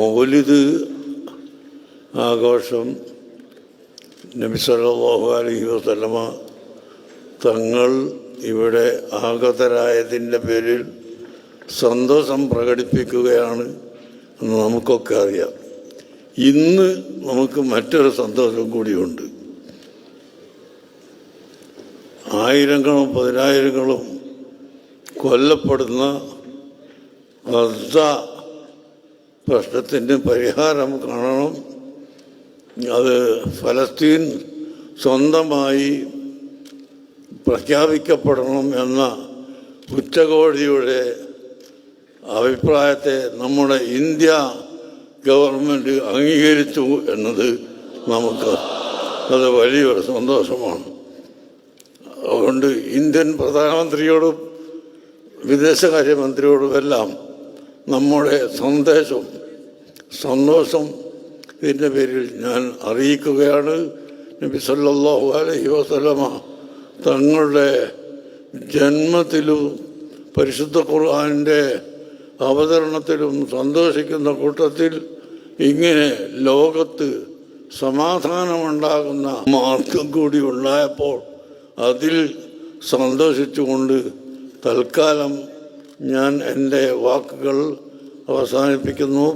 മൗലിദ് ആഘോഷം നബി സല്ലല്ലാഹു അലൈഹി വസല്ലമ തങ്ങൾ ഇവിടെ ആഗതരായതിൻ്റെ പേരിൽ സന്തോഷം പ്രകടിപ്പിക്കുകയാണ് എന്ന് നമുക്കൊക്കെ അറിയാം. ഇന്ന് നമുക്ക് മറ്റൊരു സന്തോഷം കൂടിയുണ്ട്. ആയിരങ്ങളും പതിനായിരങ്ങളും കൊല്ലപ്പെടുന്ന ഗസ പ്രശ്നത്തിന് പരിഹാരം കാണണം. അത് ഫലസ്തീൻ സ്വന്തമായി പ്രഖ്യാപിക്കപ്പെടണം എന്ന ഉച്ചകോടിയുടെ അഭിപ്രായത്തെ നമ്മുടെ ഇന്ത്യ ഗവൺമെൻറ് അംഗീകരിച്ചു എന്നത് നമുക്ക് അത് വലിയൊരു സന്തോഷമാണ്. അതുകൊണ്ട് ഇന്ത്യൻ പ്രധാനമന്ത്രിയോടും വിദേശകാര്യമന്ത്രിയോടുമെല്ലാം നമ്മുടെ സന്തോഷം ഇതിൻ്റെ പേരിൽ ഞാൻ അറിയിക്കുകയാണ്. നബി സല്ലല്ലാഹു അലൈഹി വസല്ലമ തങ്ങളുടെ ജന്മത്തിലും പരിശുദ്ധ ഖുർആനിൻ്റെ അവതരണത്തിലും സന്തോഷിക്കുന്ന കൂട്ടത്തിൽ ഇങ്ങനെ ലോകത്ത് സമാധാനമുണ്ടാകുന്ന മാർഗം കൂടി ഉണ്ടായപ്പോൾ അതിൽ സന്തോഷിച്ചുകൊണ്ട് തൽക്കാലം ഞാൻ എൻ്റെ വാക്കുകൾ അവസാനിപ്പിക്കുന്നു.